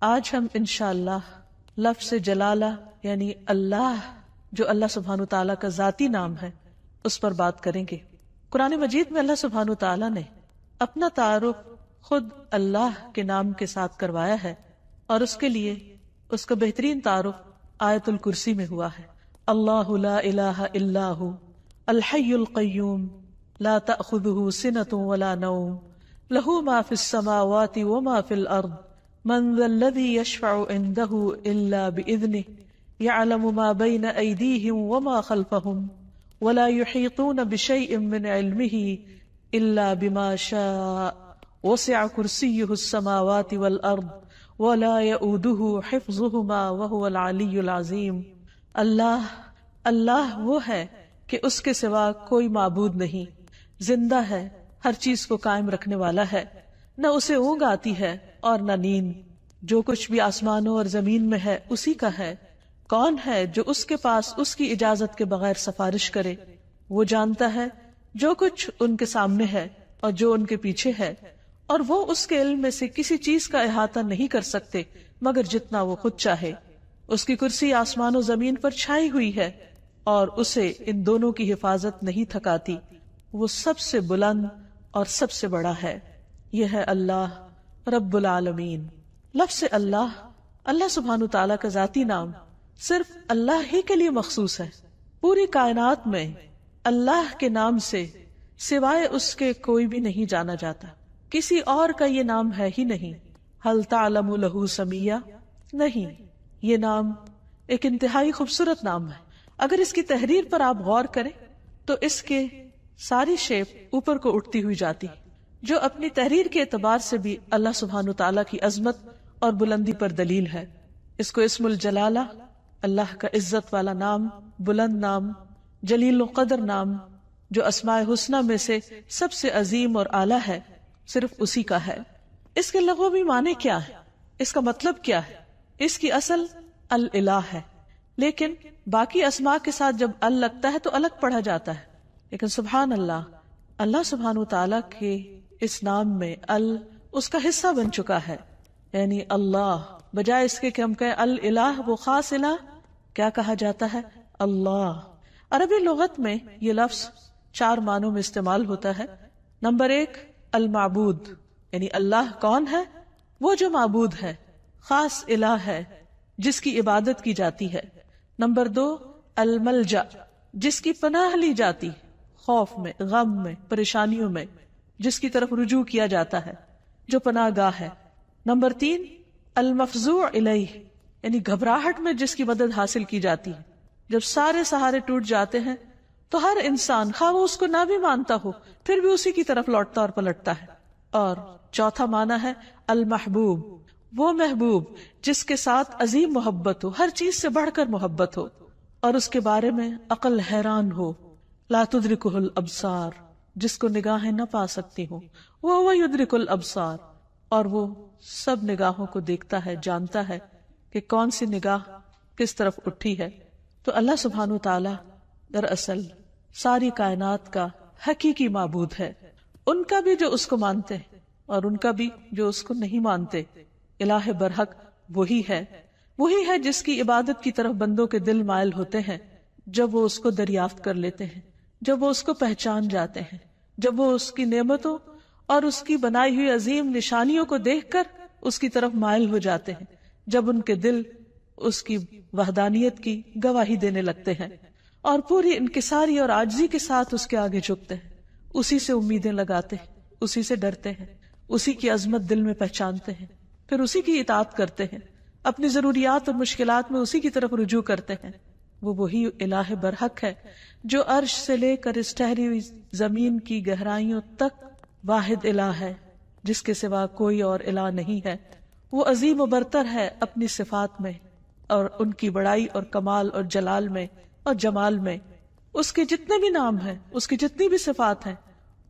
آج ہم انشاءاللہ لفظ جلالہ یعنی اللہ، جو اللہ سبحانہ تعالیٰ کا ذاتی نام ہے، اس پر بات کریں گے۔ قرآن مجید میں اللہ سبحانہ تعالیٰ نے اپنا تعارف خود اللہ کے نام کے ساتھ کروایا ہے، اور اس کے لیے اس کا بہترین تعارف آیت الکرسی میں ہوا ہے۔ اللہ لا الہ الا ہو الحی القیوم لا تأخذہ سنۃ ولا نوم لہ ما فی السماوات وما فی الارض من ذا الذی یشفع عنده الا بإذنہ یعلم ما بین ایدیہم وما خلفہم ولا یحیطون بشیء من علمہ الا بما شاء وسع کرسیہ السماوات والارض ولا یؤودہ حفظہما وہو العلی العظیم۔ اللہ وہ ہے کہ اس کے سوا کوئی معبود نہیں، زندہ ہے، ہر چیز کو قائم رکھنے والا ہے، نہ اسے اونگ آتی ہے اور نہ نیند، جو کچھ بھی آسمانوں اور زمین میں ہے اسی کا ہے۔ کون ہے جو اس کے پاس اس کی اجازت کے بغیر سفارش کرے؟ وہ جانتا ہے جو کچھ ان کے سامنے ہے اور جو ان کے پیچھے ہے، اور وہ اس کے علم میں سے کسی چیز کا احاطہ نہیں کر سکتے مگر جتنا وہ خود چاہے۔ اس کی کرسی آسمان و زمین پر چھائی ہوئی ہے اور اسے ان دونوں کی حفاظت نہیں تھکاتی۔ وہ سب سے بلند اور سب سے بڑا ہے۔ یہ ہے اللہ رب العالمین۔ لفظ اللہ سبحانہ تعالیٰ کا ذاتی نام صرف اللہ ہی کے لیے مخصوص ہے۔ پوری کائنات میں اللہ کے نام سے سوائے اس کے کوئی بھی نہیں جانا جاتا، کسی اور کا یہ نام ہے ہی نہیں۔ ہل تعلم لہ سمیہ؟ نہیں، یہ نام ایک انتہائی خوبصورت نام ہے۔ اگر اس کی تحریر پر آپ غور کریں تو اس کے ساری شیپ اوپر کو اٹھتی ہوئی جاتی، جو اپنی تحریر کے اعتبار سے بھی اللہ سبحانہ تعالیٰ کی عظمت اور بلندی پر دلیل ہے۔ اس کو اسم الجلالہ، اللہ کا عزت والا نام، بلند نام، جلیل القدر نام، جو اسماء حسنہ میں سے سب سے عظیم اور اعلیٰ ہے، صرف اسی کا ہے۔ اس کے لغوی معنی کیا ہے؟ اس کا مطلب کیا ہے؟ اس کی اصل الالہ ہے، لیکن باقی اسماء کے ساتھ جب ال لگتا ہے تو الگ پڑھا جاتا ہے۔ لیکن سبحان اللہ سبحانہ تعالیٰ کے اس نام میں ال اس کا حصہ بن چکا ہے، یعنی اللہ بجائے اس کے کہ ہم کہیں الالہ، وہ خاص الہ، کیا کہا جاتا ہے؟ اللہ۔ عربی لغت میں یہ لفظ 4 معنوں میں استعمال ہوتا ہے۔ نمبر 1 المعبود، یعنی اللہ کون ہے؟ وہ جو معبود ہے، خاص الہ ہے جس کی عبادت کی جاتی ہے۔ نمبر 2 الملجا، جس کی پناہ لی جاتی، خوف میں، غم میں، پریشانیوں میں، جس کی طرف رجوع کیا جاتا ہے، جو پناہ گاہ ہے۔ نمبر 3 المفزوع الیہ، یعنی گھبراہٹ میں جس کی مدد حاصل کی جاتی ہے۔ جب سارے سہارے ٹوٹ جاتے ہیں تو ہر انسان، خواہ وہ اس کو نہ بھی مانتا ہو، پھر بھی اسی کی طرف لوٹتا اور پلٹتا ہے۔ اور چوتھا معنی ہے المحبوب، وہ محبوب جس کے ساتھ عظیم محبت ہو، ہر چیز سے بڑھ کر محبت ہو، اور اس کے بارے میں عقل حیران ہو۔ لا تدرکہ الابصار، جس کو نگاہیں نہ پا سکتی ہوں، وہ یدرک الابصار، اور وہ سب نگاہوں کو دیکھتا ہے، جانتا ہے کہ کون سی نگاہ کس طرف اٹھی ہے۔ تو اللہ سبحانہ تعالیٰ دراصل ساری کائنات کا حقیقی معبود ہے، ان کا بھی جو اس کو مانتے ہیں اور ان کا بھی جو اس کو نہیں مانتے۔ الہ برحق وہی ہے جس کی عبادت کی طرف بندوں کے دل مائل ہوتے ہیں جب وہ اس کو دریافت کر لیتے ہیں، جب وہ اس کو پہچان جاتے ہیں، جب وہ اس کی نعمتوں اور اس کی بنائی ہوئی عظیم نشانیوں کو دیکھ کر اس کی طرف مائل ہو جاتے ہیں، جب ان کے دل اس کی وحدانیت کی گواہی دینے لگتے ہیں اور پوری انکساری اور عاجزی کے ساتھ اس کے آگے جھکتے ہیں، اسی سے امیدیں لگاتے ہیں، اسی سے ڈرتے ہیں، اسی کی عظمت دل میں پہچانتے ہیں، پھر اسی کی اطاعت کرتے ہیں، اپنی ضروریات اور مشکلات میں اسی کی طرف رجوع کرتے ہیں۔ وہ وہی الہ برحق ہے جو عرش سے لے کر اس ٹھہری ہوئی زمین کی گہرائیوں تک واحد الہ ہے، جس کے سوا کوئی اور الہ نہیں ہے۔ وہ عظیم و برتر ہے اپنی صفات میں اور ان کی بڑائی اور کمال اور جلال میں اور جمال میں۔ اس کے جتنے بھی نام ہیں، اس کی جتنی بھی صفات ہیں،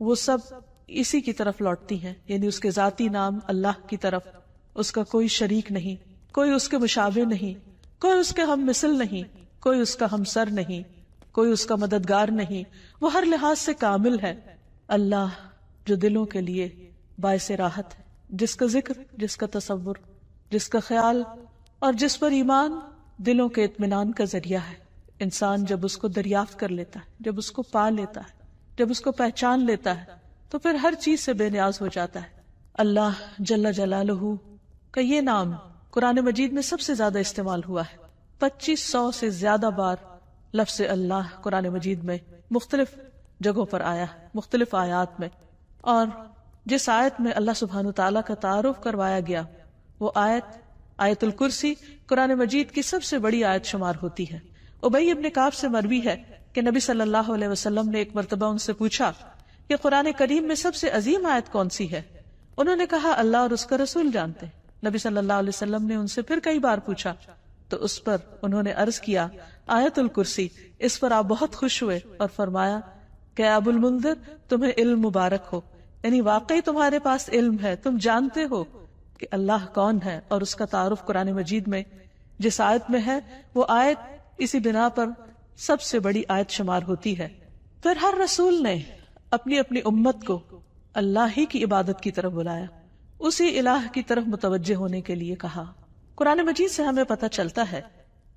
وہ سب اسی کی طرف لوٹتی ہیں، یعنی اس کے ذاتی نام اللہ کی طرف۔ اس کا کوئی شریک نہیں، کوئی اس کے مشابہ نہیں، کوئی اس کے ہم مثل نہیں، کوئی اس کا ہمسر نہیں، کوئی اس کا مددگار نہیں۔ وہ ہر لحاظ سے کامل ہے۔ اللہ جو دلوں کے لیے باعث راحت ہے، جس کا ذکر، جس کا تصور جس کا خیال اور جس پر ایمان دلوں کے اطمینان کا ذریعہ ہے۔ انسان جب اس کو دریافت کر لیتا ہے، جب اس کو پا لیتا ہے، جب اس کو پہچان لیتا ہے تو پھر ہر چیز سے بے نیاز ہو جاتا ہے۔ اللہ جل جلالہ کا یہ نام قرآن مجید میں سب سے زیادہ استعمال ہوا ہے۔ 2500 سے زیادہ بار لفظ اللہ قرآن مجید میں مختلف جگہوں پر آیا ہے، مختلف آیات میں، اور جس آیت میں اللہ سبحانہ تعالیٰ کا تعارف کروایا گیا وہ آیت الکرسی قرآن مجید کی سب سے بڑی آیت شمار ہوتی ہے۔ ابی ابن کعب سے مروی ہے کہ نبی صلی اللہ علیہ وسلم نے ایک مرتبہ ان سے پوچھا کہ قرآن کریم میں سب سے عظیم آیت کون سی ہے؟ انہوں نے کہا اللہ اور اس کا رسول جانتے ہیں۔ نبی صلی اللہ علیہ وسلم نے ان سے پھر کئی بار پوچھا تو اس پر انہوں نے عرض کیا آیت الکرسی۔ اس پر آپ بہت خوش ہوئے اور فرمایا کہ ابو المنذر تمہیں علم مبارک ہو، یعنی واقعی تمہارے پاس علم ہے، تم جانتے ہو کہ اللہ کون ہے، اور اس کا تعارف قرآن مجید میں جس آیت میں ہے وہ آیت اسی بنا پر سب سے بڑی آیت شمار ہوتی ہے۔ پھر ہر رسول نے اپنی اپنی امت کو اللہ ہی کی عبادت کی طرف بلایا، اسی الہ کی طرف متوجہ ہونے کے لیے کہا۔ قرآن مجید سے ہمیں پتہ چلتا ہے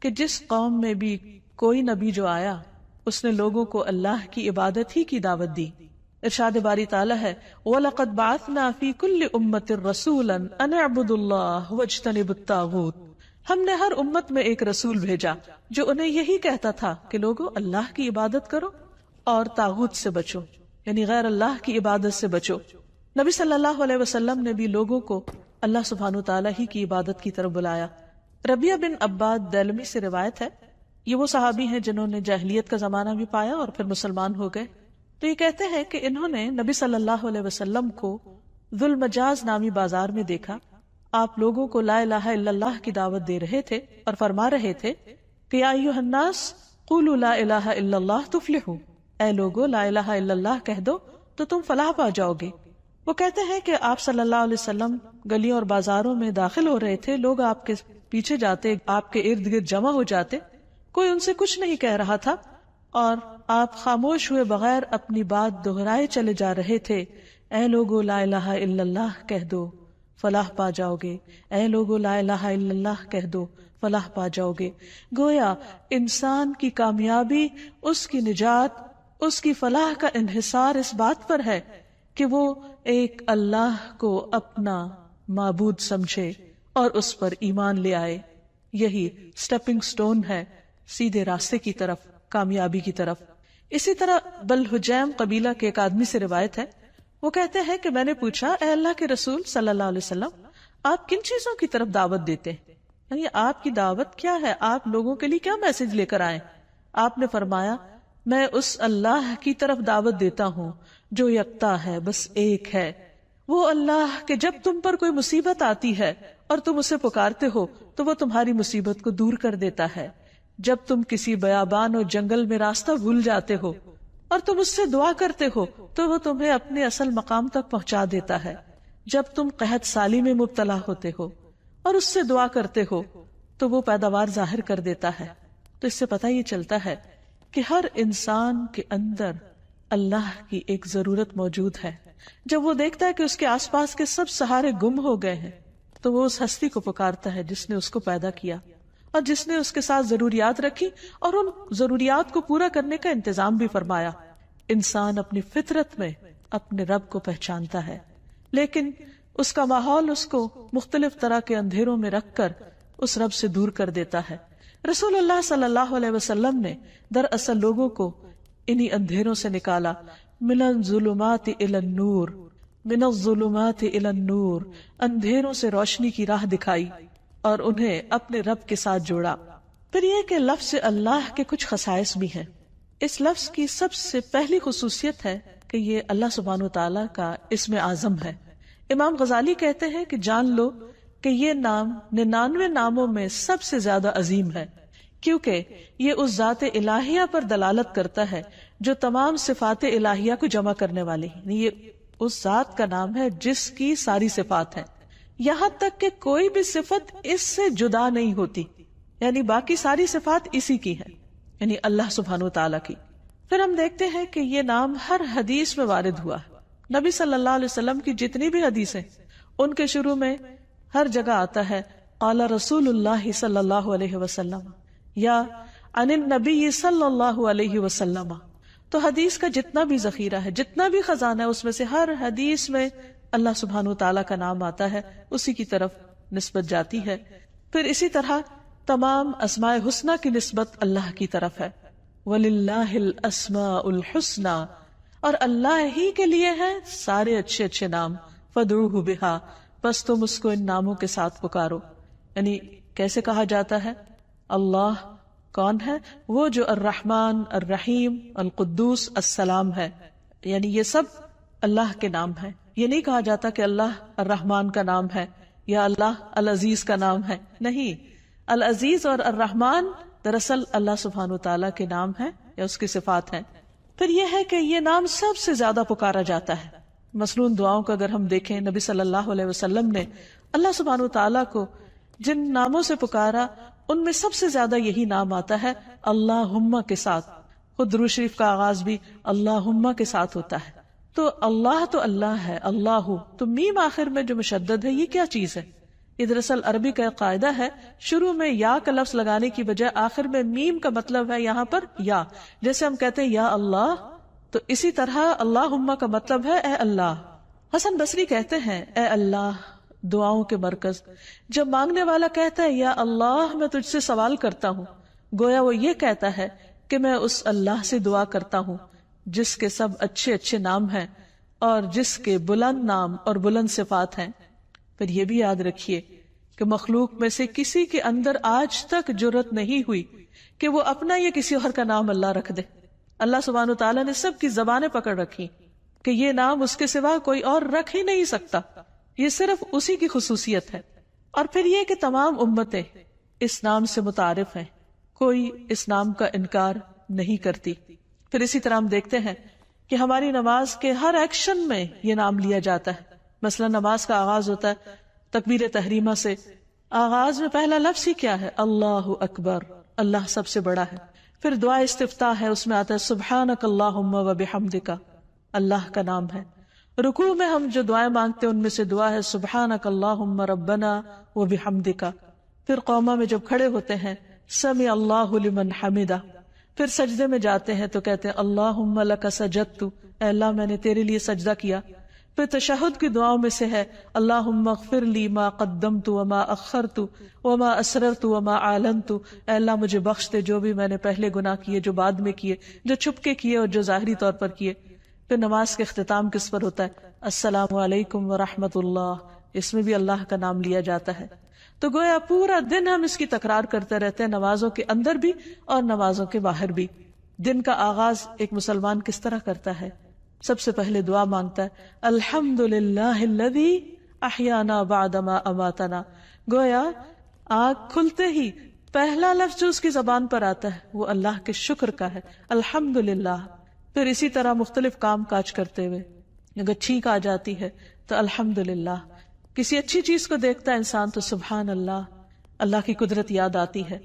کہ جس قوم میں بھی کوئی نبی جو آیا اس نے لوگوں کو اللہ کی عبادت ہی کی دعوت دی۔ ارشاد باری تعالیٰ ہے وَلَقَدْ بَعَثْنَا فِي كُلِّ أُمَّةٍ رَسُولًا أَنِ اعْبُدُوا اللَّهَ وَاجْتَنِبُوا الطَّاغُوتَ۔ ہم نے ہر امت میں ایک رسول بھیجا جو انہیں یہی کہتا تھا کہ لوگوں اللہ کی عبادت کرو اور طاغوت سے بچو، یعنی غیر اللہ کی عبادت سے بچو۔ نبی صلی اللہ علیہ وسلم نے بھی لوگوں کو اللہ سبحانہ تعالیٰ ہی کی عبادت کی طرف بلایا۔ ربیہ بن عباد دیلمی سے روایت ہے، یہ وہ صحابی ہیں جنہوں نے جاہلیت کا زمانہ بھی پایا اور پھر مسلمان ہو گئے۔ تو یہ کہتے ہیں کہ انہوں نے نبی صلی اللہ علیہ وسلم کو ذو المجاز نامی بازار میں دیکھا، آپ لوگوں کو لا الہ الا اللہ کی دعوت دے رہے تھے اور فرما رہے تھے کہ یا ایھا الناس قولوا لا الہ الا اللہ تفلحوا، اے لوگو لا الہ الا اللہ کہہ دو تو تم فلاح پا جاؤ گے۔ وہ کہتے ہیں کہ آپ صلی اللہ علیہ وسلم گلیوں اور بازاروں میں داخل ہو رہے تھے، لوگ آپ کے پیچھے جاتے، آپ کے ارد گرد جمع ہو جاتے، کوئی ان سے کچھ نہیں کہہ رہا تھا اور آپ خاموش ہوئے بغیر اپنی بات دہرائے چلے جا رہے تھے، اے لوگو لا الہ الا اللہ کہہ دو فلاح پا جاؤ گے، اے لوگو لا الہ الا اللہ کہہ دو فلاح پا جاؤ گے۔ گویا انسان کی کامیابی، اس کی نجات، اس کی فلاح کا انحصار اس بات پر ہے کہ وہ ایک اللہ کو اپنا معبود سمجھے اور اس پر ایمان لے آئے۔ یہی سٹیپنگ سٹون ہے سیدھے راستے کی طرف، کامیابی کی طرف۔ اسی طرح بلحجیم قبیلہ کے ایک آدمی سے روایت ہے، وہ کہتے ہیں کہ میں نے پوچھا اے اللہ کے رسول صلی اللہ علیہ وسلم آپ کن چیزوں کی طرف دعوت دیتے ہیں، یعنی آپ کی دعوت کیا ہے، آپ لوگوں کے لیے کیا میسج لے کر آئے؟ آپ نے فرمایا میں اس اللہ کی طرف دعوت دیتا ہوں جو یکتا ہے، بس ایک ہے، وہ اللہ کہ جب تم پر کوئی مصیبت آتی ہے اور تم اسے پکارتے ہو تو وہ تمہاری مصیبت کو دور کر دیتا ہے، جب تم کسی بیابان اور جنگل میں راستہ بھول جاتے ہو اور تم اس سے دعا کرتے ہو تو وہ تمہیں اپنے اصل مقام تک پہنچا دیتا ہے، جب تم قحط سالی میں مبتلا ہوتے ہو اور اس سے دعا کرتے ہو تو وہ پیداوار ظاہر کر دیتا ہے۔ تو اس سے پتہ یہ چلتا ہے کہ ہر انسان کے اندر اللہ کی ایک ضرورت موجود ہے۔ جب وہ دیکھتا ہے کہ اس کے آس پاس کے سب سہارے گم ہو گئے ہیں تو وہ اس ہستی کو پکارتا ہے جس نے اس کو پیدا کیا اور جس نے اس کے ساتھ ضروریات رکھی اور ان ضروریات کو پورا کرنے کا انتظام بھی فرمایا۔ انسان اپنی فطرت میں اپنے رب کو پہچانتا ہے، لیکن اس کا ماحول اس کو مختلف طرح کے اندھیروں میں رکھ کر اس رب سے دور کر دیتا ہے۔ رسول اللہ صلی اللہ علیہ وسلم نے دراصل لوگوں کو انہی اندھیروں سے نکالا، من الظلمات الی النور، من الظلمات الی النور، اندھیروں سے روشنی کی راہ دکھائی اور انہیں اپنے رب کے ساتھ جوڑا۔ پھر یہ کہ لفظ اللہ کے کچھ خصائص بھی ہیں۔ اس لفظ کی سب سے پہلی خصوصیت ہے کہ یہ اللہ سبحانہ وتعالیٰ کا اسم اعظم ہے۔ امام غزالی کہتے ہیں کہ جان لو کہ یہ نام 99 ناموں میں سب سے زیادہ عظیم ہے، کیونکہ یہ اس ذات الہیہ پر دلالت کرتا ہے جو تمام صفات الہیہ کو جمع کرنے والی ہے۔ یہ اس ذات کا نام ہے جس کی ساری صفات ہیں، یہاں تک کہ کوئی بھی صفت اس سے جدا نہیں ہوتی، یعنی باقی ساری صفات اسی کی ہیں، یعنی اللہ سبحانہ وتعالیٰ کی۔ پھر ہم دیکھتے ہیں کہ یہ نام ہر حدیث میں وارد ہوا ہے۔ نبی صلی اللہ علیہ وسلم کی جتنی بھی حدیثیں ان کے شروع میں ہر جگہ آتا ہے قال رسول اللہ صلی اللہ علیہ وسلم یا عن النبی صلی اللہ علیہ وسلم. تو حدیث کا جتنا بھی ذخیرہ ہے، جتنا بھی خزانہ ہے، اس میں سے ہر حدیث میں اللہ سبحانہ وتعالی کا نام آتا ہے، اسی کی طرف نسبت جاتی ہے. پھر اسی طرح تمام اسماء حسنہ کی نسبت اللہ کی طرف ہے. وَلِلَّهِ الْأَسْمَاءُ الْحُسْنَى، اور اللہ ہی کے لیے ہیں سارے اچھے اچھے نام. فَادْعُوهُ بِهَا، بس تم اس کو ان ناموں کے ساتھ پکارو. یعنی کیسے کہا جاتا ہے؟ اللہ کون ہے؟ وہ جو الرحمن، الرحیم، القدوس، السلام ہے. یعنی یہ سب اللہ کے نام ہیں. یہ نہیں کہا جاتا کہ اللہ الرحمن کا نام ہے یا اللہ العزیز کا نام ہے. نہیں، العزیز اور الرحمن دراصل اللہ سبحانہ وتعالی کے نام ہیں یا اس کی صفات ہیں. پھر یہ ہے کہ یہ نام سب سے زیادہ پکارا جاتا ہے. مثلاً دعاؤں کو اگر ہم دیکھیں، نبی صلی اللہ علیہ وسلم نے اللہ سبحانہ وتعالی کو جن ناموں سے پکارا ان میں سب سے زیادہ یہی نام آتا ہے اللہم کے ساتھ. خود درود شریف کا آغاز بھی اللہم کے ساتھ ہوتا ہے. تو اللہ ہے، اللہ. تو میم آخر میں جو مشدد ہے، یہ کیا چیز ہے؟ یہ دراصل عربی کا ایک قاعدہ ہے، شروع میں یا کا لفظ لگانے کی بجائے آخر میں میم کا مطلب ہے یہاں پر یا. جیسے ہم کہتے ہیں یا اللہ، تو اسی طرح اللہم کا مطلب ہے اے اللہ. حسن بصری کہتے ہیں اے اللہ دعاؤں کے مرکز. جب مانگنے والا کہتا ہے یا اللہ میں تجھ سے سوال کرتا ہوں، گویا وہ یہ کہتا ہے کہ میں اس اللہ سے دعا کرتا ہوں جس کے سب اچھے اچھے نام ہیں اور جس کے بلند نام اور بلند صفات ہیں. پھر یہ بھی یاد رکھیے کہ مخلوق میں سے کسی کے اندر آج تک جرت نہیں ہوئی کہ وہ اپنا یا کسی اور کا نام اللہ رکھ دے. اللہ سبحانہ وتعالیٰ نے سب کی زبانیں پکڑ رکھی کہ یہ نام اس کے سوا کوئی اور رکھ ہی نہیں سکتا، یہ صرف اسی کی خصوصیت ہے. اور پھر یہ کہ تمام امتیں اس نام سے متعارف ہیں، کوئی اس نام کا انکار نہیں کرتی. پھر اسی طرح ہم دیکھتے ہیں کہ ہماری نماز کے ہر ایکشن میں یہ نام لیا جاتا ہے. مثلا نماز کا آغاز ہوتا ہے تکبیر تحریمہ سے. آغاز میں پہلا لفظ ہی کیا ہے؟ اللہ اکبر، اللہ سب سے بڑا ہے. پھر دعا استفتاح ہے، اس میں آتا ہے سبحانک اللہم و بحمدک، اللہ کا نام ہے. رکوع میں ہم جو دعائیں مانگتے ہیں ان میں سے دعا ہے سبحانک اللہم ربنا و بحمدک. پھر قوما میں جب کھڑے ہوتے ہیں سمع اللہ لمن حمدہ. پھر سجدے میں جاتے ہیں تو کہتے ہیں اللہم لک سجدت، اے اللہ میں نے تیرے لیے سجدہ کیا. پھر تشہد کی دعاؤں میں سے ہے اللہم اغفر لی ما قدمت وما اخرت وما اسررت وما اعلنت، اے اللہ مجھے بخش دے جو بھی میں نے پہلے گناہ کیے، جو بعد میں کیے، جو چھپ کے کیے اور جو ظاہری طور پر کیے. پھر نماز کے اختتام کس پر ہوتا ہے؟ السلام علیکم ورحمۃ اللہ. اس میں بھی اللہ کا نام لیا جاتا ہے. تو گویا پورا دن ہم اس کی تکرار کرتے رہتے ہیں، نمازوں کے اندر بھی اور نمازوں کے باہر بھی. دن کا آغاز ایک مسلمان کس طرح کرتا ہے؟ سب سے پہلے دعا مانگتا ہے الحمدللہ الذی احیانا بعد ما اماتنا. گویا آنکھ کھلتے ہی پہلا لفظ جو اس کی زبان پر آتا ہے وہ اللہ کے شکر کا ہے، الحمدللہ. پھر اسی طرح مختلف کام کاج کرتے ہوئے اگر چھینک آ جاتی ہے تو الحمدللہ. کسی اچھی چیز کو دیکھتا ہے انسان تو سبحان اللہ، اللہ کی قدرت یاد آتی ہے.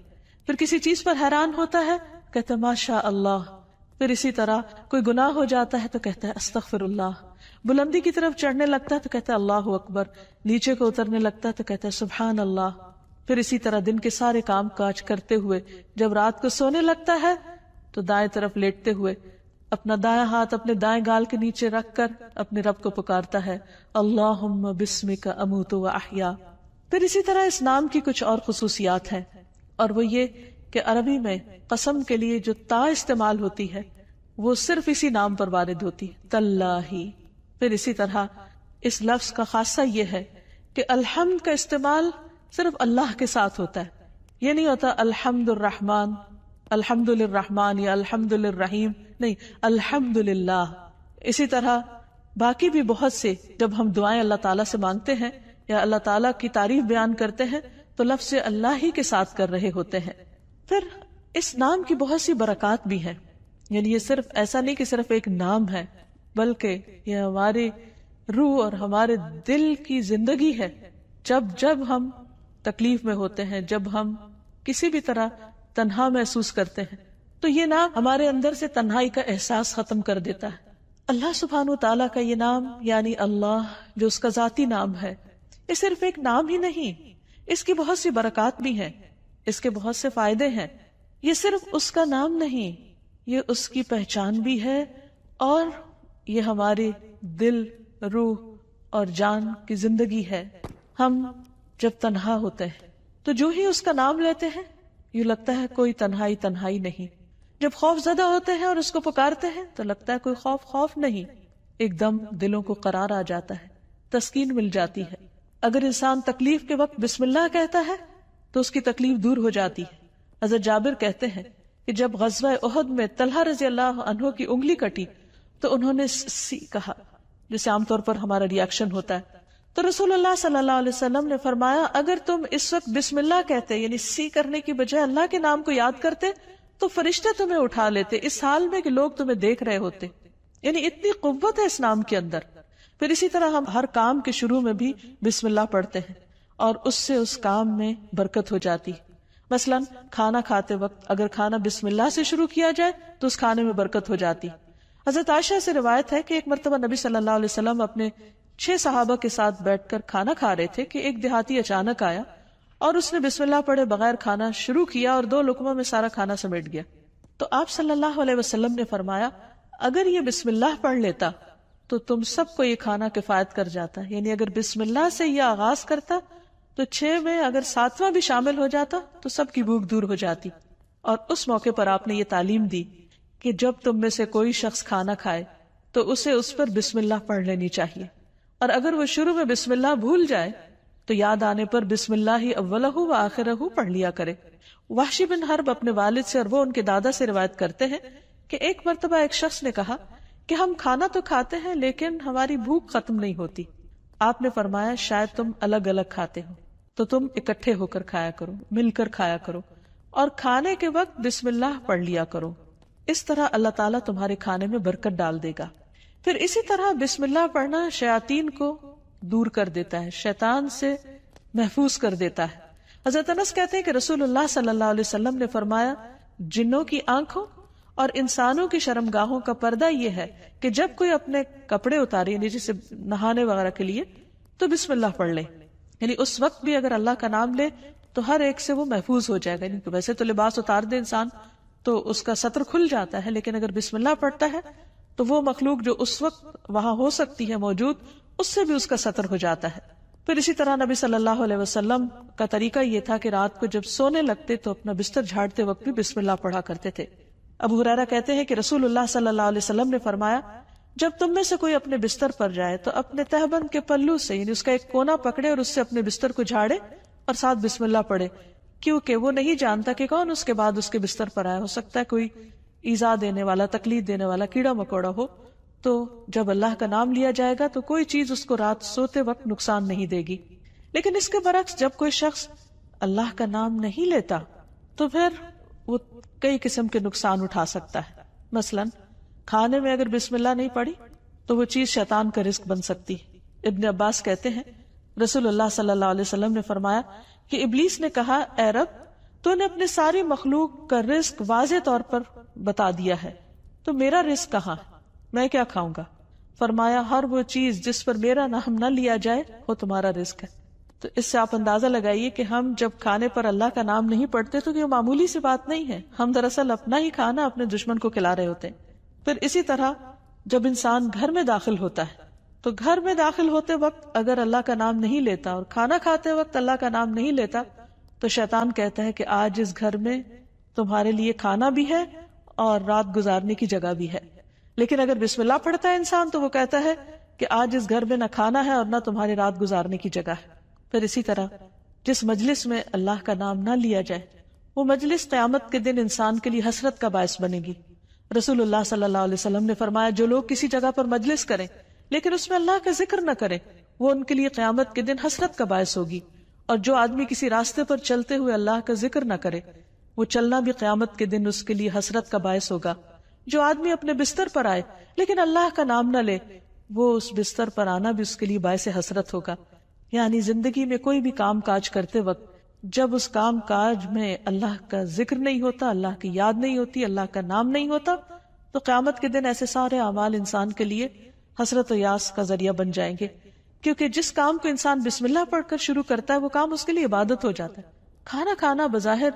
پھر کسی چیز پر حیران ہوتا ہے کہتا ہے ماشاء اللہ. پھر اسی طرح کوئی گناہ ہو جاتا ہے تو کہتا ہے استغفر اللہ. بلندی کی طرف چڑھنے لگتا ہے تو کہتا ہے اللہ اکبر. نیچے کو اترنے لگتا ہے تو کہتا ہے سبحان اللہ. پھر اسی طرح دن کے سارے کام کاج کرتے ہوئے جب رات کو سونے لگتا ہے تو دائیں طرف لیٹتے ہوئے اپنا دائیں ہاتھ اپنے دائیں گال کے نیچے رکھ کر اپنے رب کو پکارتا ہے اللہم بسمک اموت و احیا. پھر اسی طرح اس نام کی کچھ اور خصوصیات ہیں، اور وہ یہ کہ عربی میں قسم کے لیے جو تا استعمال ہوتی ہے وہ صرف اسی نام پر وارد ہوتی ہے، تاللہ. پھر اسی طرح اس لفظ کا خاصہ یہ ہے کہ الحمد کا استعمال صرف اللہ کے ساتھ ہوتا ہے. یہ نہیں ہوتا الحمد الرحمن، الحمد للرحمن یا الحمد للرحیم، نہیں، الحمد للہ. اسی طرح باقی بھی بہت سے جب ہم دعائیں اللہ تعالیٰ سے مانگتے ہیں یا اللہ تعالیٰ کی تعریف بیان کرتے ہیں تو لفظ اللہ ہی کے ساتھ کر رہے ہوتے ہیں. پھر اس نام کی بہت سی برکات بھی ہیں. یعنی یہ صرف ایسا نہیں کہ صرف ایک نام ہے، بلکہ یہ ہماری روح اور ہمارے دل کی زندگی ہے. جب ہم تکلیف میں ہوتے ہیں، جب ہم کسی بھی طرح تنہا محسوس کرتے ہیں تو یہ نام ہمارے اندر سے تنہائی کا احساس ختم کر دیتا ہے. اللہ سبحانہ وتعالیٰ کا یہ نام یعنی اللہ جو اس کا ذاتی نام ہے، یہ صرف ایک نام ہی نہیں، اس کی بہت سی برکات بھی ہیں، اس کے بہت سے فائدے ہیں. یہ صرف اس کا نام نہیں، یہ اس کی پہچان بھی ہے، اور یہ ہماری دل، روح اور جان کی زندگی ہے. ہم جب تنہا ہوتے ہیں تو جو ہی اس کا نام لیتے ہیں یوں لگتا ہے کوئی تنہائی نہیں. جب خوف زدہ ہوتے ہیں اور اس کو پکارتے ہیں تو لگتا ہے کوئی خوف نہیں. ایک دم دلوں کو قرار آ جاتا ہے، تسکین مل جاتی ہے. اگر انسان تکلیف کے وقت بسم اللہ کہتا ہے تو اس کی تکلیف دور ہو جاتی ہے. حضرت جابر کہتے ہیں کہ جب غزوہ احد میں طلحہ رضی اللہ عنہ کی انگلی کٹی تو انہوں نے سی کہا، جسے عام طور پر ہمارا ریاکشن ہوتا ہے. تو رسول اللہ صلی اللہ علیہ وسلم نے فرمایا اگر تم اس وقت بسم اللہ کہتے، یعنی سی کرنے کی بجائے اللہ کے نام کو یاد کرتے تو فرشتے تمہیں اٹھا لیتے اس حال میں کہ لوگ تمہیں دیکھ رہے ہوتے. یعنی اتنی قوت ہے اس نام کے اندر. پھر اسی طرح ہم ہر کام کے شروع میں بھی بسم اللہ پڑھتے ہیں اور اس سے اس کام میں برکت ہو جاتی. مثلا کھانا کھاتے وقت اگر کھانا بسم اللہ سے شروع کیا جائے تو اس کھانے میں برکت ہو جاتی. حضرت عائشہ سے روایت ہے کہ ایک مرتبہ نبی صلی اللہ علیہ وسلم اپنے 6 صحابہ کے ساتھ بیٹھ کر کھانا کھا رہے تھے کہ ایک دیہاتی اچانک آیا اور اس نے بسم اللہ پڑھے بغیر کھانا شروع کیا اور 2 لقموں میں سارا کھانا سمیٹ گیا. تو آپ صلی اللہ علیہ وسلم نے فرمایا اگر یہ بسم اللہ پڑھ لیتا تو تم سب کو یہ کھانا کفایت کر جاتا. یعنی اگر بسم اللہ سے یہ آغاز کرتا تو 6 میں اگر 7واں بھی شامل ہو جاتا تو سب کی بھوک دور ہو جاتی. اور اس موقع پر آپ نے یہ تعلیم دی کہ جب تم میں سے کوئی شخص کھانا کھائے تو اسے اس پر بسم اللہ پڑھ لینی چاہیے، اور اگر وہ شروع میں بسم اللہ بھول جائے تو یاد آنے پر بسم اللہ اولہ و آخرہ پڑھ لیا کرے. وحشی بن حرب اپنے والد سے اور وہ ان کے دادا سے روایت کرتے ہیں کہ ایک مرتبہ ایک شخص نے کہا کہ ہم کھانا تو کھاتے ہیں لیکن ہماری بھوک ختم نہیں ہوتی. آپ نے فرمایا شاید تم الگ الگ کھاتے ہو تو تم اکٹھے ہو کر کھایا کرو، مل کر کھایا کرو، اور کھانے کے وقت بسم اللہ پڑھ لیا کرو. اس طرح اللہ تعالیٰ تمہارے کھانے میں برکت ڈال دے گا. پھر اسی طرح بسم اللہ پڑھنا شیاطین کو دور کر دیتا ہے، شیطان سے محفوظ کر دیتا ہے. حضرت انس کہتے ہیں کہ رسول اللہ صلی اللہ علیہ وسلم نے فرمایا جنوں کی آنکھوں اور انسانوں کی شرمگاہوں کا پردہ یہ ہے کہ جب کوئی اپنے کپڑے اتارے یعنی جسے نہانے وغیرہ کے لیے تو بسم اللہ پڑھ لے. یعنی اس وقت بھی اگر اللہ کا نام لے تو ہر ایک سے وہ محفوظ ہو جائے گا. یعنی ویسے تو لباس اتار دے انسان تو اس کا سطر کھل جاتا ہے، لیکن اگر بسم اللہ پڑھتا ہے تو وہ مخلوق جو اس وقت وہاں ہو سکتی ہے موجود، اس سے بھی اس کا سطر ہو جاتا ہے. پھر اسی طرح نبی صلی اللہ علیہ وسلم کا طریقہ یہ تھا کہ رات کو جب سونے لگتے تو اپنا بستر جھاڑتے وقت بھی بسم اللہ پڑھا کرتے تھے. ابو ہریرہ کہتے ہیں کہ رسول اللہ صلی اللہ علیہ وسلم نے فرمایا جب تم میں سے کوئی اپنے بستر پر جائے تو اپنے تہبند کے پلو سے یعنی اس کا ایک کونا پکڑے اور اس سے اپنے بستر کو جھاڑے اور ساتھ بسم اللہ پڑھے، کیونکہ وہ نہیں جانتا کہ کون اس کے بعد اس کے بستر پر آیا. ہو سکتا ہے کوئی ایذا دینے والا، تکلیف دینے والا کیڑا مکوڑا ہو. تو جب اللہ کا نام لیا جائے گا تو کوئی چیز اس کو رات سوتے وقت نقصان نہیں دے گی. لیکن اس کے برعکس جب کوئی شخص اللہ کا نام نہیں لیتا تو پھر وہ کئی قسم کے نقصان اٹھا سکتا ہے. مثلا کھانے میں اگر بسم اللہ نہیں پڑھی تو وہ چیز شیطان کا رزق بن سکتی. ابن عباس کہتے ہیں رسول اللہ صلی اللہ علیہ وسلم نے فرمایا کہ ابلیس نے کہا اے رب تو نے اپنے ساری مخلوق کا رزق واضح طور پر بتا دیا ہے، تو میرا رزق کہاں، میں کیا کھاؤں گا؟ فرمایا ہر وہ چیز جس پر میرا نام نہ لیا جائے وہ تمہارا رزق ہے. تو اس سے آپ اندازہ لگائیے کہ ہم جب کھانے پر اللہ کا نام نہیں پڑھتے تو یہ معمولی سی بات نہیں ہے، ہم دراصل اپنا ہی کھانا اپنے دشمن کو کھلا رہے ہوتے ہیں. پھر اسی طرح جب انسان گھر میں داخل ہوتا ہے تو گھر میں داخل ہوتے وقت اگر اللہ کا نام نہیں لیتا اور کھانا کھاتے وقت اللہ کا نام نہیں لیتا تو شیطان کہتا ہے کہ آج اس گھر میں تمہارے لیے کھانا بھی ہے اور رات گزارنے کی جگہ بھی ہے. لیکن اگر بسم اللہ پڑھتا ہے انسان تو وہ کہتا ہے کہ آج اس گھر میں نہ کھانا ہے اور نہ تمہاری رات گزارنے کی جگہ ہے. پھر اسی طرح جس مجلس میں اللہ کا نام نہ لیا جائے وہ مجلس قیامت کے دن انسان کے لیے حسرت کا باعث بنے گی. رسول اللہ صلی اللہ علیہ وسلم نے فرمایا جو لوگ کسی جگہ پر مجلس کریں لیکن اس میں اللہ کا ذکر نہ کریں وہ ان کے لیے قیامت کے دن حسرت کا باعث ہوگی. اور جو آدمی کسی راستے پر چلتے ہوئے اللہ کا ذکر نہ کرے وہ چلنا بھی قیامت کے دن اس کے لیے حسرت کا باعث ہوگا. جو آدمی اپنے بستر پر آئے لیکن اللہ کا نام نہ لے وہ اس بستر پر آنا بھی اس کے لیے باعث حسرت ہوگا. یعنی زندگی میں کوئی بھی کام کاج کرتے وقت جب اس کام کاج میں اللہ کا ذکر نہیں ہوتا، اللہ کی یاد نہیں ہوتی، اللہ کا نام نہیں ہوتا تو قیامت کے دن ایسے سارے اعمال انسان کے لیے حسرت و یاس کا ذریعہ بن جائیں گے. کیونکہ جس کام کو انسان بسم اللہ پڑھ کر شروع کرتا ہے وہ کام اس کے لیے عبادت ہو جاتا ہے. کھانا کھانا بظاہر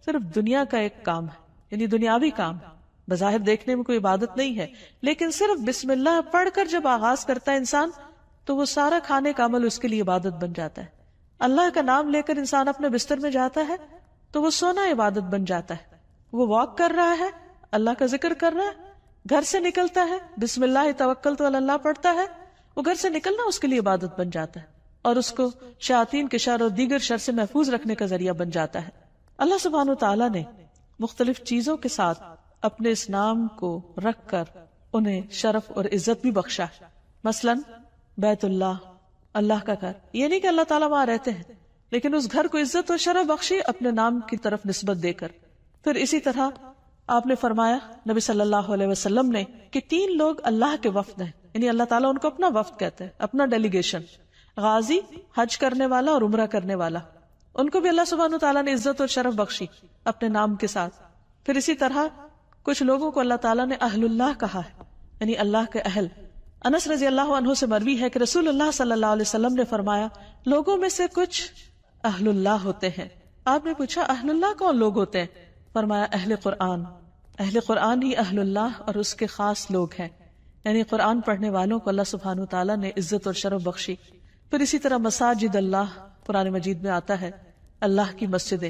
صرف دنیا کا ایک کام ہے، یعنی دنیاوی کام ہے، بظاہر دیکھنے میں کوئی عبادت نہیں ہے، لیکن صرف بسم اللہ پڑھ کر جب آغاز کرتا ہے انسان تو وہ سارا کھانے کا عمل اس کے لیے عبادت بن جاتا ہے. اللہ کا نام لے کر انسان اپنے بستر میں جاتا ہے تو وہ سونا عبادت بن جاتا ہے. وہ واک کر رہا ہے، اللہ کا ذکر کر رہا ہے، گھر سے نکلتا ہے بسم اللہ توکلت علی اللہ پڑھتا ہے، وہ گھر سے نکلنا اس کے لیے عبادت بن جاتا ہے اور اس کو شیاطین کے شر اور دیگر شر سے محفوظ رکھنے کا ذریعہ بن جاتا ہے. اللہ سبحانہ وتعالی نے مختلف چیزوں کے ساتھ اپنے اس نام کو رکھ کر انہیں شرف اور عزت بھی بخشا. مثلا بیت اللہ، اللہ کا گھر، یہ نہیں کہ اللہ تعالیٰ وہاں رہتے ہیں، لیکن اس گھر کو عزت اور شرف بخشی اپنے نام کی طرف نسبت دے کر. پھر اسی طرح آپ نے فرمایا نبی صلی اللہ علیہ وسلم نے کہ 3 لوگ اللہ کے وفد ہیں، یعنی اللہ تعالیٰ ان کو اپنا وفد کہتے ہیں، اپنا ڈیلیگیشن. غازی، حج کرنے والا اور عمرہ کرنے والا، ان کو بھی اللہ سبحانہ وتعالیٰ نے عزت اور شرف بخشی اپنے نام کے ساتھ. پھر اسی طرح کچھ لوگوں کو اللہ تعالیٰ نے اہل اللہ کہا ہے، یعنی اللہ کے اہل. انس رضی اللہ عنہ سے مروی ہے کہ رسول اللہ صلی اللہ علیہ وسلم نے فرمایا لوگوں میں سے کچھ اہل اللہ ہوتے ہیں. آپ نے پوچھا اہل اللہ کون لوگ ہوتے ہیں؟ فرمایا اہل قرآن. اہل قرآن ہی اہل اللہ اور اس کے خاص لوگ ہیں، یعنی قرآن پڑھنے والوں کو اللہ سبحانہ وتعالیٰ نے عزت اور شرف بخشی. پھر اسی طرح مساجد اللہ قرآن مجید میں آتا ہے، اللہ کی مسجدیں.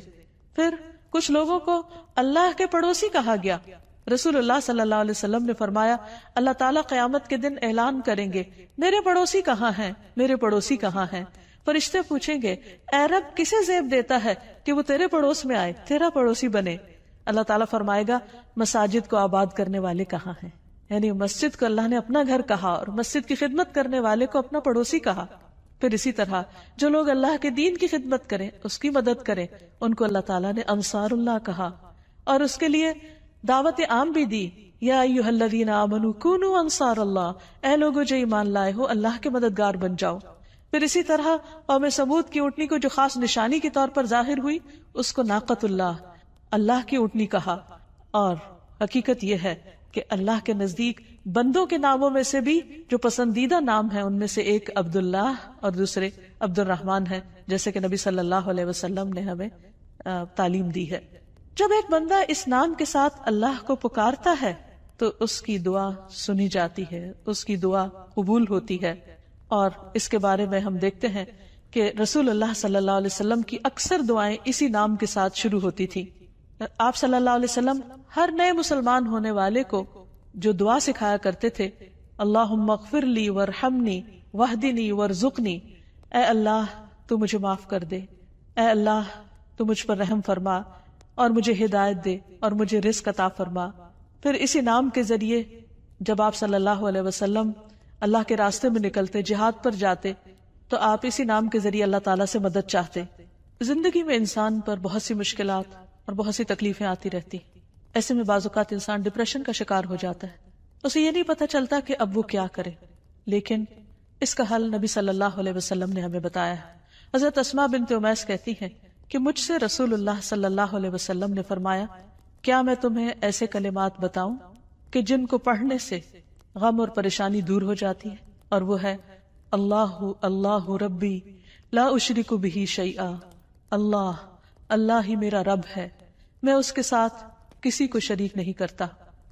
پھر کچھ لوگوں کو اللہ کے پڑوسی کہا گیا. رسول اللہ صلی اللہ علیہ وسلم نے فرمایا اللہ تعالیٰ قیامت کے دن اعلان کریں گے میرے پڑوسی کہاں ہیں، میرے پڑوسی کہاں ہیں. فرشتے پوچھیں گے اے رب کسے زیب دیتا ہے کہ وہ تیرے پڑوس میں آئے، تیرا پڑوسی بنے. اللہ تعالیٰ فرمائے گا مساجد کو آباد کرنے والے کہاں ہیں، یعنی مسجد کو اللہ نے اپنا گھر کہا اور مسجد کی خدمت کرنے والے کو اپنا پڑوسی کہا. پھر اسی طرح جو لوگ اللہ کے دین کی خدمت کریں، اس کی مدد کریں، ان کو اللہ تعالیٰ نے انصار اللہ کہا اور اس کے لیے دعوت عام بھی دی. یا ایھا الذین آمنوا کونوا انصار اللہ، اے لوگو جو ایمان لائے ہو اللہ کے مددگار بن جاؤ. پھر اسی طرح قوم سمود کی اونٹنی کو جو خاص نشانی کے طور پر ظاہر ہوئی اس کو ناقۃ اللہ، اللہ کی اونٹنی کہا. اور حقیقت یہ ہے کہ اللہ کے نزدیک بندوں کے ناموں میں سے بھی جو پسندیدہ نام ہیں ان میں سے ایک عبداللہ اور دوسرے عبد الرحمن ہے، جیسے کہ نبی صلی اللہ علیہ وسلم نے ہمیں تعلیم دی ہے. جب ایک بندہ اس نام کے ساتھ اللہ کو پکارتا ہے تو اس کی دعا سنی جاتی ہے، اس کی دعا قبول ہوتی ہے. اور اس کے بارے میں ہم دیکھتے ہیں کہ رسول اللہ صلی اللہ علیہ وسلم کی اکثر دعائیں اسی نام کے ساتھ شروع ہوتی تھی. آپ صلی اللہ علیہ وسلم ہر نئے مسلمان ہونے والے کو جو دعا سکھایا کرتے تھے اللہم اغفر لی وارحمنی واہدنی وارزقنی، اے اللہ تو مجھے معاف کر دے، اے اللہ تو مجھ پر رحم فرما اور مجھے ہدایت دے اور مجھے رزق عطا فرما. پھر اسی نام کے ذریعے جب آپ صلی اللہ علیہ وسلم اللہ کے راستے میں نکلتے، جہاد پر جاتے، تو آپ اسی نام کے ذریعے اللہ تعالیٰ سے مدد چاہتے. زندگی میں انسان پر بہت سی مشکلات اور بہت سی تکلیفیں آتی رہتی، ایسے میں بعض اوقات انسان ڈپریشن کا شکار ہو جاتا ہے، اسے یہ نہیں پتہ چلتا کہ اب وہ کیا کرے. لیکن اس کا حل نبی صلی اللہ علیہ وسلم نے ہمیں بتایا ہے. حضرت اسماء بنت امیس کہتی ہیں کہ مجھ سے رسول اللہ صلی اللہ علیہ وسلم نے فرمایا کیا میں تمہیں ایسے کلمات بتاؤں کہ جن کو پڑھنے سے غم اور پریشانی دور ہو جاتی ہے، اور وہ ہے اللہ اللہ ربی لا اشرک بہ شیئا، اللہ اللہ ہی میرا رب ہے، میں اس کے ساتھ کسی کو شریک نہیں کرتا.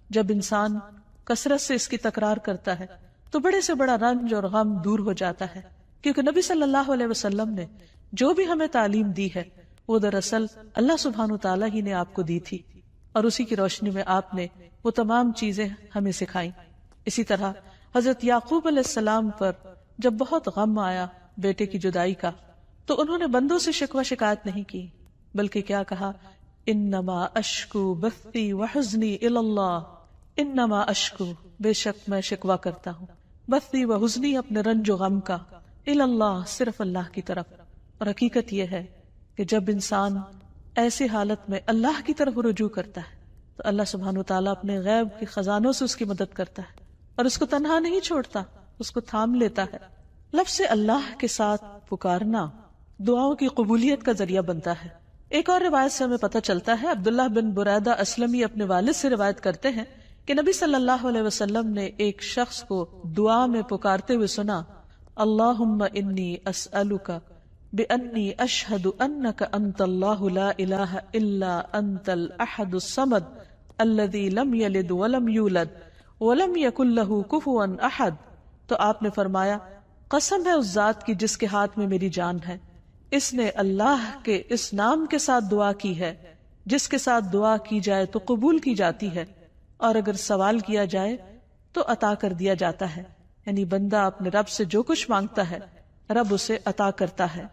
جب انسان کثرت سے اس کی تکرار کرتا ہے تو بڑے سے بڑا رنج اور غم دور ہو جاتا ہے، کیونکہ نبی صلی اللہ علیہ وسلم نے جو بھی ہمیں تعلیم دی ہے وہ دراصل اللہ سبحانہ تعالیٰ ہی نے آپ کو دی تھی، اور اسی کی روشنی میں آپ نے وہ تمام چیزیں ہمیں سکھائیں. اسی طرح حضرت یعقوب علیہ السلام پر جب بہت غم آیا بیٹے کی جدائی کا تو انہوں نے بندوں سے شکوہ شکایت نہیں کی، بلکہ کیا کہا انما اشکو بثی وحزنی الی اللہ، انما اشکو بے شک میں شکوہ کرتا ہوں، بثی وحزنی اپنے رنج و غم کا، الی اللہ صرف اللہ کی طرف. اور حقیقت یہ ہے کہ جب انسان ایسی حالت میں اللہ کی طرف رجوع کرتا ہے تو اللہ سبحانہ وتعالیٰ اپنے غیب کے خزانوں سے اس کی مدد کرتا ہے اور اس کو تنہا نہیں چھوڑتا، اس کو تھام لیتا ہے. لفظ اللہ کے ساتھ پکارنا دعاؤں کی قبولیت کا ذریعہ بنتا ہے. ایک اور روایت سے ہمیں پتہ چلتا ہے، عبداللہ بن بریدہ اسلمی اپنے والد سے روایت کرتے ہیں کہ نبی صلی اللہ علیہ وسلم نے ایک شخص کو دعا میں پکارتے ہوئے سنا اللہم انی اسألک بأنی اشہد انک انت اللہ لا الہ الا انت الاحد الصمد الذی لم یلد ولم یولد ولم یکن لہ کفوا احد. تو آپ نے فرمایا قسم ہے اس ذات کی جس کے ہاتھ میں میری جان ہے، اس نے اللہ کے اس نام کے ساتھ دعا کی ہے جس کے ساتھ دعا کی جائے تو قبول کی جاتی ہے، اور اگر سوال کیا جائے تو عطا کر دیا جاتا ہے. یعنی بندہ اپنے رب سے جو کچھ مانگتا ہے رب اسے عطا کرتا ہے.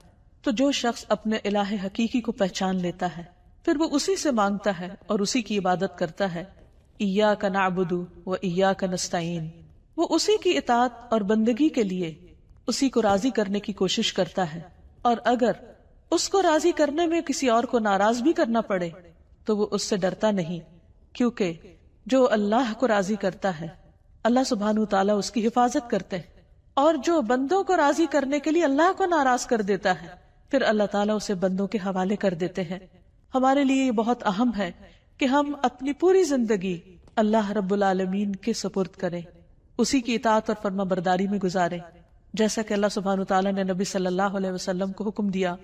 تو جو شخص اپنے الہ حقیقی کو پہچان لیتا ہے پھر وہ اسی سے مانگتا ہے اور اسی کی عبادت کرتا ہے. ایاک نعبد و ایاک نستعین، وہ اسی کی اطاعت اور بندگی کے لیے اسی کو راضی کرنے کی کوشش کرتا ہے، اور اگر اس کو راضی کرنے میں کسی اور کو ناراض بھی کرنا پڑے تو وہ اس سے ڈرتا نہیں، کیونکہ جو اللہ کو راضی کرتا ہے اللہ سبحانہ وتعالی اس کی حفاظت کرتے ہیں، اور جو بندوں کو راضی کرنے کے لیے اللہ کو ناراض کر دیتا ہے پھر اللہ تعالیٰ اسے بندوں کے حوالے کر دیتے ہیں. ہمارے لیے یہ بہت اہم ہے کہ ہم اپنی پوری زندگی اللہ رب العالمین کے سپرد کریں، اسی کی اطاعت اور فرما برداری میں گزاریں، جیسا کہ اللہ سبحانہ وتعالی نے نبی صلی اللہ علیہ وسلم کو حکم دیا،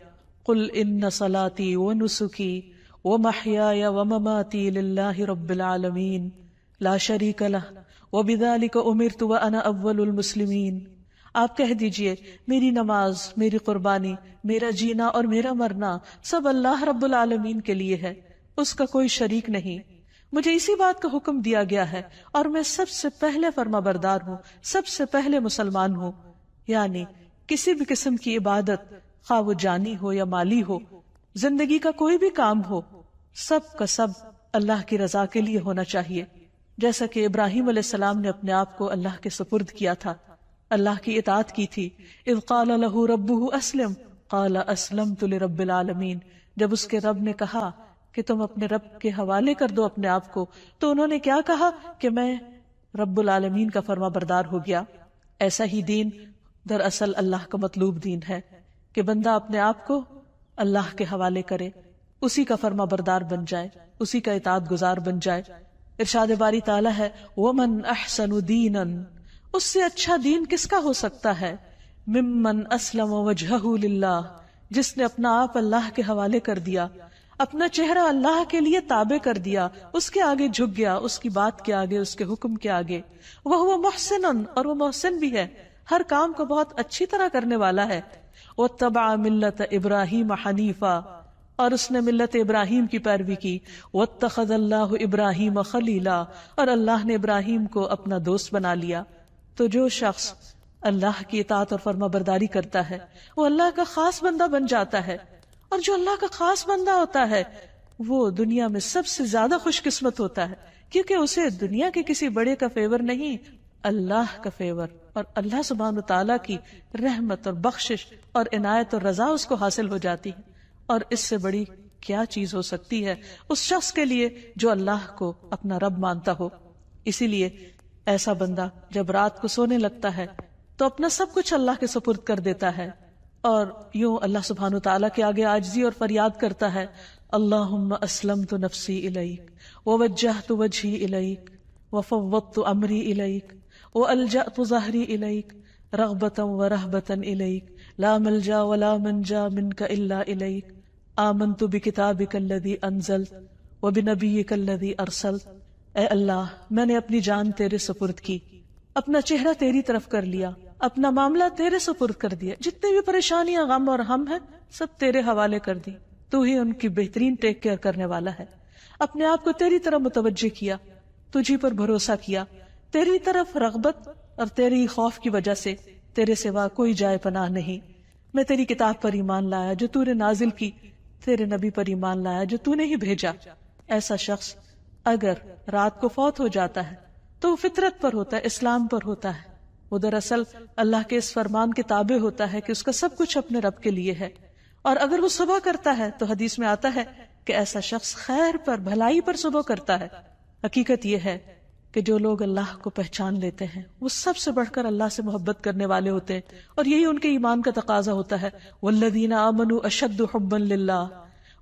قل ان صلاتی ونسکی ومحیای ومماتی للہ رب العالمین لا شریک لہ وبذالک امرت وانا اول المسلمین. آپ کہہ دیجئے میری نماز، میری قربانی، میرا جینا اور میرا مرنا سب اللہ رب العالمین کے لیے ہے، اس کا کوئی شریک نہیں، مجھے اسی بات کا حکم دیا گیا ہے اور میں سب سے پہلے فرما بردار ہوں، سب سے پہلے مسلمان ہوں. یعنی کسی بھی قسم کی عبادت، خواہ وہ جانی ہو یا مالی ہو، زندگی کا کوئی بھی کام ہو، سب کا سب اللہ کی رضا کے لیے ہونا چاہیے. جیسا کہ ابراہیم علیہ السلام نے اپنے آپ کو اللہ کے سپرد کیا تھا، اللہ کی اطاعت کی تھی. اذ قال له ربه اسلم قال اسلمت لرب العالمین، جب اس کے رب نے کہا کہ تم اپنے رب کے حوالے کر دو اپنے آپ کو، تو انہوں نے کیا کہا کہ میں رب العالمین کا فرما بردار ہو گیا. ایسا ہی دین دراصل اللہ کا مطلوب دین ہے کہ بندہ اپنے آپ کو اللہ کے حوالے کرے، اسی کا فرما بردار بن جائے، اسی کا اطاعت گزار بن جائے. ارشاد باری تعالیٰ ہے وَمَنْ أَحْسَنُ دِينًا، اس سے اچھا دین کس کا ہو سکتا ہے، ممن اسلم وجہہ للہ، جس نے اپنا آپ اللہ کے حوالے کر دیا، اپنا چہرہ اللہ کے لیے تابع کر دیا، اس کے آگے جھک گیا، اس کی بات کے آگے، اس کے حکم کے آگے. وَهُوَ مُحْسِنٌ، اور وہ محسن بھی ہے، ہر کام کو بہت اچھی طرح کرنے والا ہے. وَاتَّبَعَ مِلَّةَ إِبْرَاهِيمَ حَنِيفًا، اور اس نے ملت ابراہیم کی پیروی کی. وَاتَّخَذَ اللَّهُ إِبْرَاهِيمَ خَلِيلًا، اور اللہ نے ابراہیم کو اپنا دوست بنا لیا. تو جو شخص اللہ کی اطاعت اور فرما برداری کرتا ہے وہ اللہ کا خاص بندہ بن جاتا ہے، اور جو اللہ کا خاص بندہ ہوتا ہے وہ دنیا میں سب سے زیادہ خوش قسمت ہوتا ہے، کیونکہ اسے دنیا کے کسی بڑے کا فیور نہیں، اللہ کا فیور اور اللہ سبحانہ تعالیٰ کی رحمت اور بخشش اور عنایت اور رضا اس کو حاصل ہو جاتی ہے. اور اس سے بڑی کیا چیز ہو سکتی ہے اس شخص کے لیے جو اللہ کو اپنا رب مانتا ہو. اسی لیے ایسا بندہ جب رات کو سونے لگتا ہے تو اپنا سب کچھ اللہ کے سپرد کر دیتا ہے، اور یوں اللہ سبحانہ تعالیٰ کے آگے عاجزی اور فریاد کرتا ہے، اللہم اسلمت نفسی الیک ووجہت وجہی الیک وفوضت امری الیک والجأت ظہری الیک رغبتا ورہبتا الیک لا ملجا ولا منجا منک الا الیک آمنت بکتابک الذی انزلت وبنبیک الذی ارسلت. اے اللہ، میں نے اپنی جان تیرے سپرد کی، اپنا چہرہ تیری طرف کر لیا، اپنا معاملہ تیرے سپرد کر دیا، جتنے بھی پریشانیاں، غم اور ہم ہیں سب تیرے حوالے کر دی، تو ہی ان کی بہترین ٹیک کیئر کرنے والا ہے. اپنے آپ کو تیری طرف متوجہ کیا، تجھی پر بھروسہ کیا، تیری طرف رغبت اور تیری خوف کی وجہ سے تیرے سوا کوئی جائے پناہ نہیں. میں تیری کتاب پر ایمان لایا جو تو نے نازل کی، تیرے نبی پر ایمان لایا جو تو نے ہی بھیجا. ایسا شخص اگر رات کو فوت ہو جاتا ہے تو وہ فطرت پر ہوتا ہے، اسلام پر ہوتا ہے، وہ دراصل اللہ کے اس فرمان کے تابع ہوتا ہے کہ اس کا سب کچھ اپنے رب کے لیے ہے. اور اگر وہ صبح کرتا ہے تو حدیث میں آتا ہے کہ ایسا شخص خیر پر، بھلائی پر صبح کرتا ہے. حقیقت یہ ہے کہ جو لوگ اللہ کو پہچان لیتے ہیں وہ سب سے بڑھ کر اللہ سے محبت کرنے والے ہوتے ہیں، اور یہی ان کے ایمان کا تقاضا ہوتا ہے. والذین آمنوا اشد حبا للہ،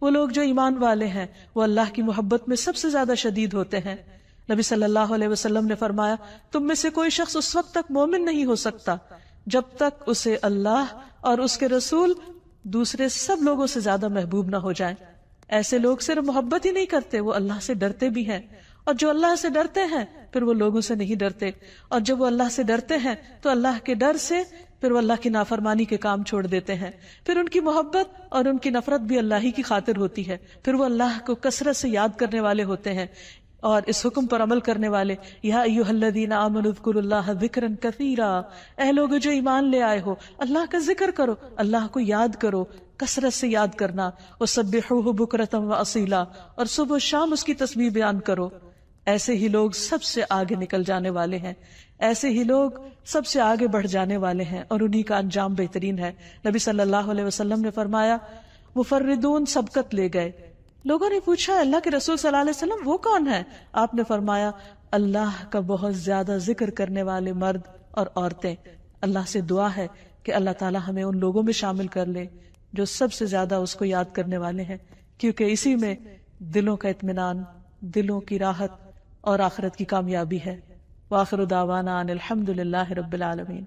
وہ لوگ جو ایمان والے ہیں وہ اللہ کی محبت میں سب سے زیادہ شدید ہوتے ہیں. نبی صلی اللہ علیہ وسلم نے فرمایا، تم میں سے کوئی شخص اس وقت تک مومن نہیں ہو سکتا جب تک اسے اللہ اور اس کے رسول دوسرے سب لوگوں سے زیادہ محبوب نہ ہو جائیں۔ ایسے لوگ صرف محبت ہی نہیں کرتے، وہ اللہ سے ڈرتے بھی ہیں، اور جو اللہ سے ڈرتے ہیں پھر وہ لوگوں سے نہیں ڈرتے، اور جب وہ اللہ سے ڈرتے ہیں تو اللہ کے ڈر سے پھر وہ اللہ کی نافرمانی کے کام چھوڑ دیتے ہیں، پھر ان کی محبت اور ان کی نفرت بھی اللہ ہی کی خاطر ہوتی ہے، پھر وہ اللہ کو کثرت سے یاد کرنے والے ہوتے ہیں اور اس حکم پر عمل کرنے والے۔ یا ایھا الذین آمنوا اذکروا اللہ ذکرا کثیرا، اے لوگ جو ایمان لے آئے ہو اللہ کا ذکر کرو، اللہ کو یاد کرو، کثرت سے یاد کرنا، وسبحوہ بکرۃ واصیلا، اور صبح و شام اس کی تسبیح بیان کرو۔ ایسے ہی لوگ سب سے آگے نکل جانے والے ہیں، ایسے ہی لوگ سب سے آگے بڑھ جانے والے ہیں، اور انہی کا انجام بہترین ہے۔ نبی صلی اللہ علیہ وسلم نے فرمایا مفردون سبقت لے گئے۔ لوگوں نے پوچھا اللہ کے رسول صلی اللہ علیہ وسلم وہ کون ہے؟ آپ نے فرمایا اللہ کا بہت زیادہ ذکر کرنے والے مرد اور عورتیں۔ اللہ سے دعا ہے کہ اللہ تعالی ہمیں ان لوگوں میں شامل کر لے جو سب سے زیادہ اس کو یاد کرنے والے ہیں، کیونکہ اسی میں دلوں کا اطمینان، دلوں کی راحت اور آخرت کی کامیابی ہے۔ وآخر دعوانا ان الحمد للہ رب العالمین۔